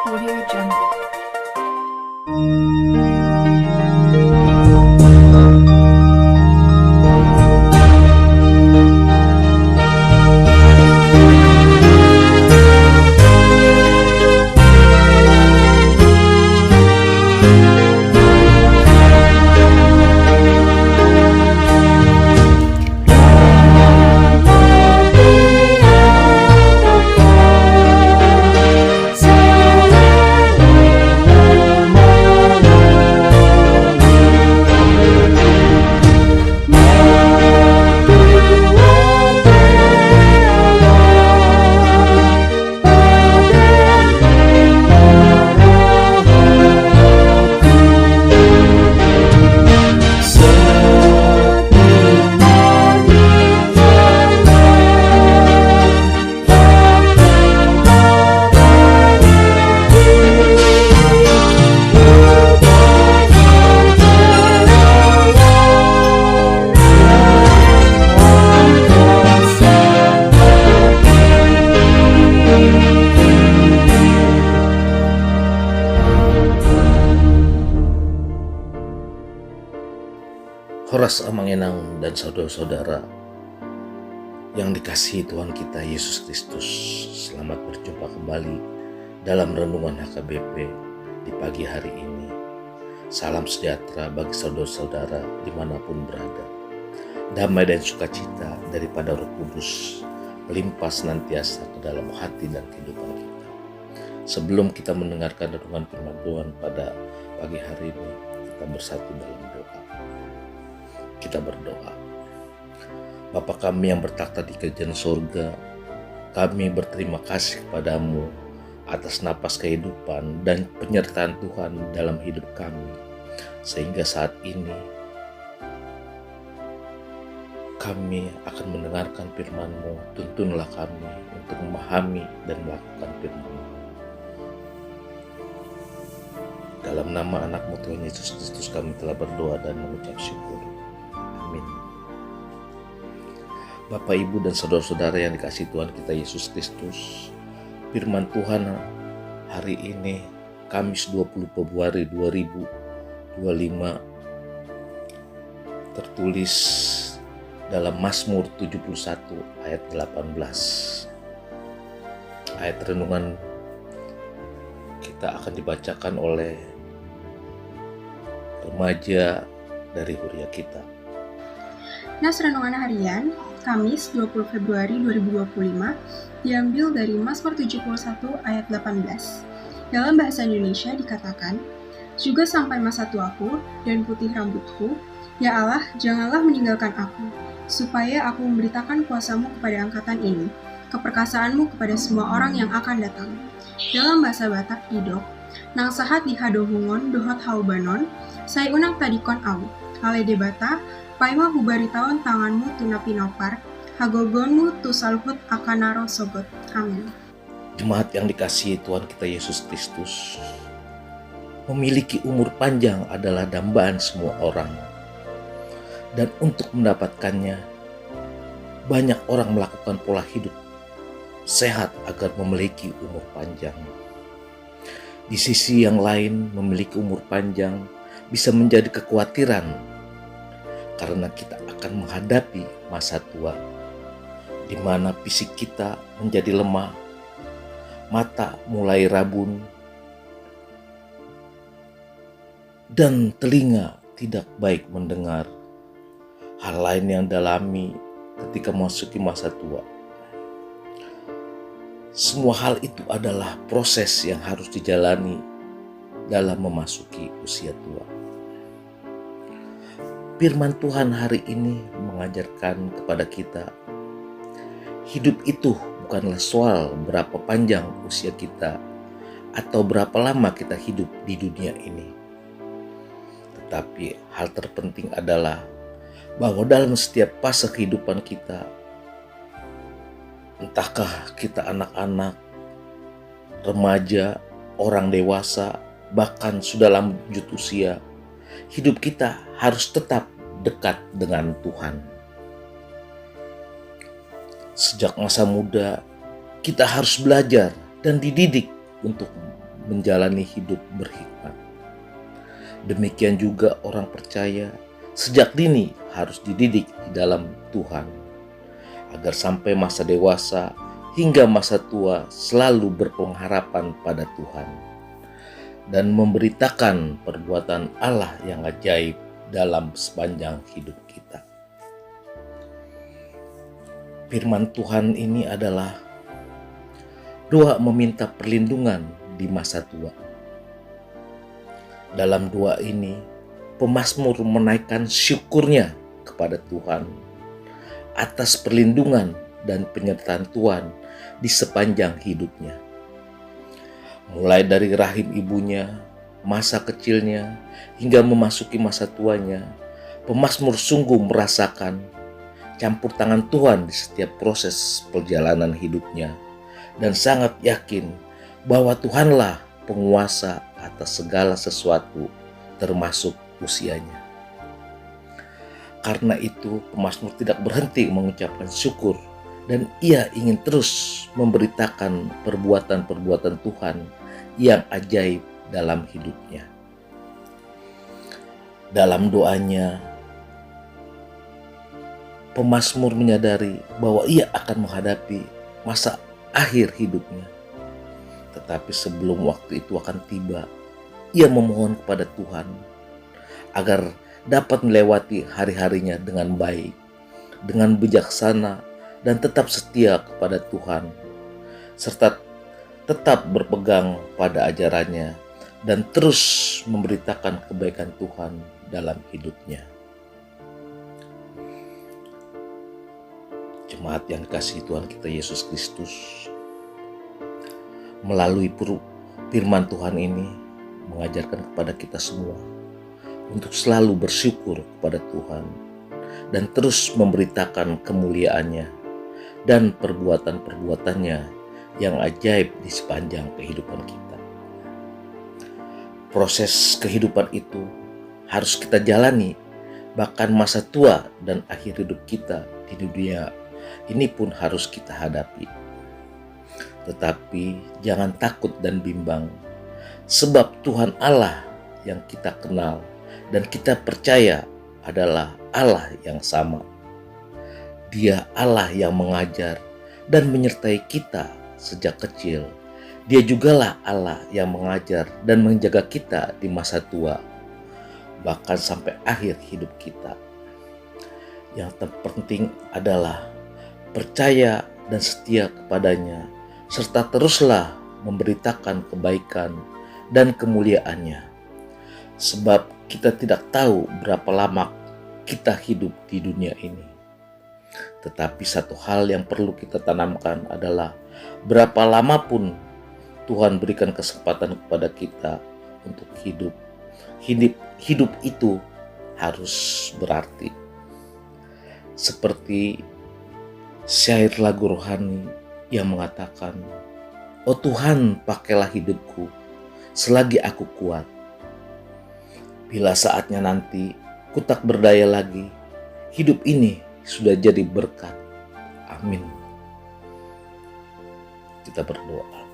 Audio Jungle. Horas Amangenang dan saudara-saudara yang dikasihi Tuhan kita Yesus Kristus, selamat berjumpa kembali dalam renungan HKBP di pagi hari ini. Salam sejahtera bagi saudara-saudara dimanapun berada. Damai dan sukacita daripada Roh Kudus melimpah senantiasa ke dalam hati dan kehidupan kita. Sebelum kita mendengarkan renungan firman Tuhan pada pagi hari ini, kita bersatu dalam doa. Kita berdoa. Bapa kami yang bertakhta di kerajaan surga, kami berterima kasih kepadamu atas napas kehidupan dan penyertaan Tuhan dalam hidup kami, sehingga saat ini kami akan mendengarkan firman-Mu. Tuntunlah kami untuk memahami dan melakukan firman-Mu. Dalam nama anak-Mu Tuhan Yesus Kristus kami telah berdoa dan mengucap syukur. Amin. Bapak, Ibu, dan saudara-saudara yang dikasihi Tuhan kita Yesus Kristus, firman Tuhan hari ini Kamis 20 Februari 2025 tertulis dalam Mazmur 71 ayat 18. Ayat renungan kita akan dibacakan oleh remaja dari Huria kita. Nas Renungan Harian, Kamis 20 Februari 2025, diambil dari Mazmur 71 ayat 18. Dalam bahasa Indonesia dikatakan, juga sampai masa tuaku dan putih rambutku, ya Allah, janganlah meninggalkan aku, supaya aku memberitakan kuasa-Mu kepada angkatan ini, keperkasaanmu kepada semua orang yang akan datang. Dalam bahasa Batak Idok, nang sahat di hadohungon dohot haubanon, saya unang tadikon au, hale debata, paima hubari taon tanganmu tunapi nopar, hagogonmu tu salhut akanaro sogot. Amin. Jemaat yang dikasihi Tuhan kita Yesus Kristus, memiliki umur panjang adalah dambaan semua orang. Dan untuk mendapatkannya, banyak orang melakukan pola hidup sehat agar memiliki umur panjang. Di sisi yang lain, memiliki umur panjang bisa menjadi kekhawatiran karena kita akan menghadapi masa tua, di mana fisik kita menjadi lemah, mata mulai rabun, dan telinga tidak baik mendengar. Hal lain yang dialami ketika memasuki masa tua. Semua hal itu adalah proses yang harus dijalani dalam memasuki usia tua. Firman Tuhan hari ini mengajarkan kepada kita, hidup itu bukanlah soal berapa panjang usia kita atau berapa lama kita hidup di dunia ini. Tetapi hal terpenting adalah bahwa dalam setiap fase kehidupan kita, entahkah kita anak-anak, remaja, orang dewasa, bahkan sudah lanjut usia, hidup kita harus tetap dekat dengan Tuhan. Sejak masa muda, kita harus belajar dan dididik untuk menjalani hidup berhikmat. Demikian juga orang percaya sejak dini harus dididik di dalam Tuhan, agar sampai masa dewasa hingga masa tua selalu berpengharapan pada Tuhan dan memberitakan perbuatan Allah yang ajaib dalam sepanjang hidup kita. Firman Tuhan ini adalah doa meminta perlindungan di masa tua. Dalam doa ini, pemazmur menaikkan syukurnya kepada Tuhan atas perlindungan dan penyertaan Tuhan di sepanjang hidupnya. Mulai dari rahim ibunya, masa kecilnya, hingga memasuki masa tuanya, pemazmur sungguh merasakan campur tangan Tuhan di setiap proses perjalanan hidupnya dan sangat yakin bahwa Tuhanlah penguasa atas segala sesuatu termasuk usianya. Karena itu pemazmur tidak berhenti mengucapkan syukur dan ia ingin terus memberitakan perbuatan-perbuatan Tuhan yang ajaib dalam hidupnya. Dalam doanya, pemazmur menyadari bahwa ia akan menghadapi masa akhir hidupnya. Tetapi sebelum waktu itu akan tiba, ia memohon kepada Tuhan agar dapat melewati hari-harinya dengan baik, dengan bijaksana, dan tetap setia kepada Tuhan, serta tetap berpegang pada ajarannya dan terus memberitakan kebaikan Tuhan dalam hidupnya. Jemaat yang dikasihi Tuhan kita Yesus Kristus, melalui firman Tuhan ini mengajarkan kepada kita semua untuk selalu bersyukur kepada Tuhan dan terus memberitakan kemuliaannya dan perbuatan-perbuatannya yang ajaib di sepanjang kehidupan kita. Proses kehidupan itu harus kita jalani, bahkan masa tua dan akhir hidup kita di dunia ini pun harus kita hadapi. Tetapi jangan takut dan bimbang, sebab Tuhan Allah yang kita kenal dan kita percaya adalah Allah yang sama. Dia Allah yang mengajar dan menyertai kita sejak kecil. Dia jugalah Allah yang mengajar dan menjaga kita di masa tua, bahkan sampai akhir hidup kita. Yang terpenting adalah percaya dan setia kepadanya, serta teruslah memberitakan kebaikan dan kemuliaannya. Sebab kita tidak tahu berapa lama kita hidup di dunia ini. Tetapi satu hal yang perlu kita tanamkan adalah berapa lama pun Tuhan berikan kesempatan kepada kita untuk hidup. Hidup itu harus berarti. Seperti syair lagu rohani yang mengatakan, "Oh Tuhan, pakailah hidupku selagi aku kuat. Bila saatnya nanti ku tak berdaya lagi, hidup ini sudah jadi berkat. Amin." Kita berdoa.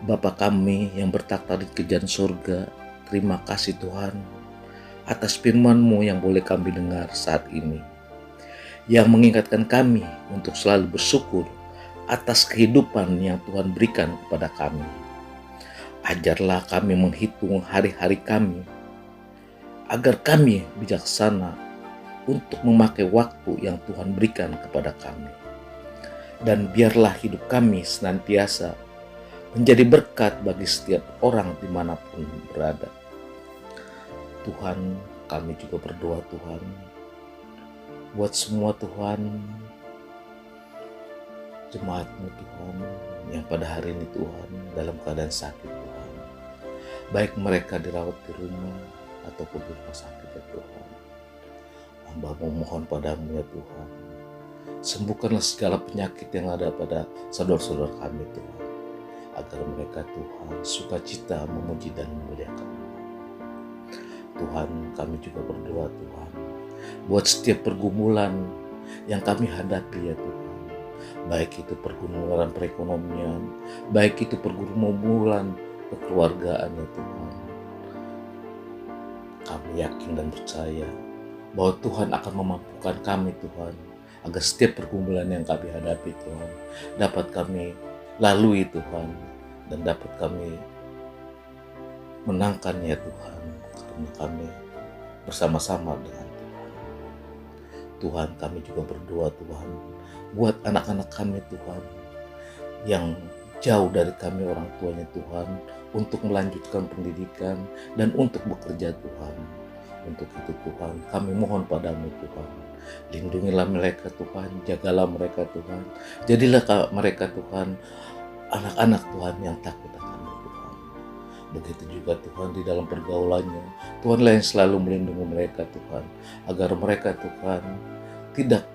Bapa kami yang bertakhta di kerajaan surga, terima kasih Tuhan atas firman-Mu yang boleh kami dengar saat ini, yang mengingatkan kami untuk selalu bersyukur atas kehidupan yang Tuhan berikan kepada kami. Ajarlah kami menghitung hari-hari kami, agar kami bijaksana untuk memakai waktu yang Tuhan berikan kepada kami. Dan biarlah hidup kami senantiasa menjadi berkat bagi setiap orang dimanapun berada. Tuhan, kami juga berdoa Tuhan, buat semua Tuhan, jemaat-Mu Tuhan, yang pada hari ini Tuhan dalam keadaan sakit Tuhan. Baik mereka dirawat di rumah ataupun di rumah sakit ya Tuhan. Hamba memohon padamu ya Tuhan, sembuhkanlah segala penyakit yang ada pada saudara-saudara kami Tuhan, agar mereka Tuhan sukacita memuji dan memuliakan. Tuhan, kami juga berdoa Tuhan, buat setiap pergumulan yang kami hadapi ya Tuhan, baik itu pergumulan perekonomian, baik itu pergumulan kekeluargaan ya Tuhan. Kami yakin dan percaya bahwa Tuhan akan memampukan kami Tuhan, agar setiap pergumulan yang kami hadapi Tuhan dapat kami lalui Tuhan, dan dapat kami menangkannya Tuhan, karena kami bersama-sama dengan Tuhan. Tuhan, kami juga berdoa Tuhan buat anak-anak kami Tuhan yang jauh dari kami orang tuanya Tuhan, untuk melanjutkan pendidikan dan untuk bekerja Tuhan. Untuk itu Tuhan, kami mohon padamu Tuhan, lindungilah mereka Tuhan, jagalah mereka Tuhan, jadilah mereka Tuhan anak-anak Tuhan yang takut akan Tuhan. Begitu juga Tuhan di dalam pergaulannya, Tuhanlah yang selalu melindungi mereka Tuhan, agar mereka Tuhan tidak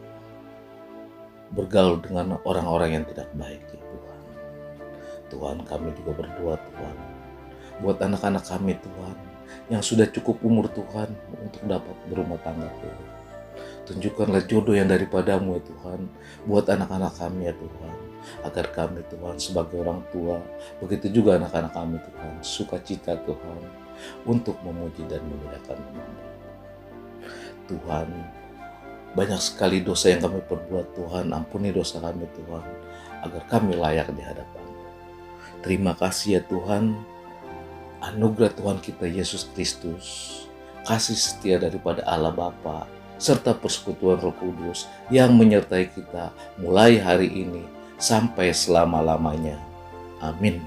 bergaul dengan orang-orang yang tidak baik ya Tuhan. Tuhan, kami juga berdoa Tuhan buat anak-anak kami Tuhan yang sudah cukup umur Tuhan untuk dapat berumah tangga Tuhan. Tunjukkanlah jodoh yang daripadamu ya Tuhan buat anak-anak kami ya Tuhan, agar kami Tuhan sebagai orang tua, begitu juga anak-anak kami Tuhan, sukacita Tuhan untuk memuji dan memuliakan nama Tuhan. Banyak sekali dosa yang kami perbuat Tuhan, ampuni dosa kami Tuhan, agar kami layak di hadapan. Terima kasih ya Tuhan, anugerah Tuhan kita Yesus Kristus, kasih setia daripada Allah Bapa, serta persekutuan Roh Kudus yang menyertai kita mulai hari ini sampai selama-lamanya. Amin.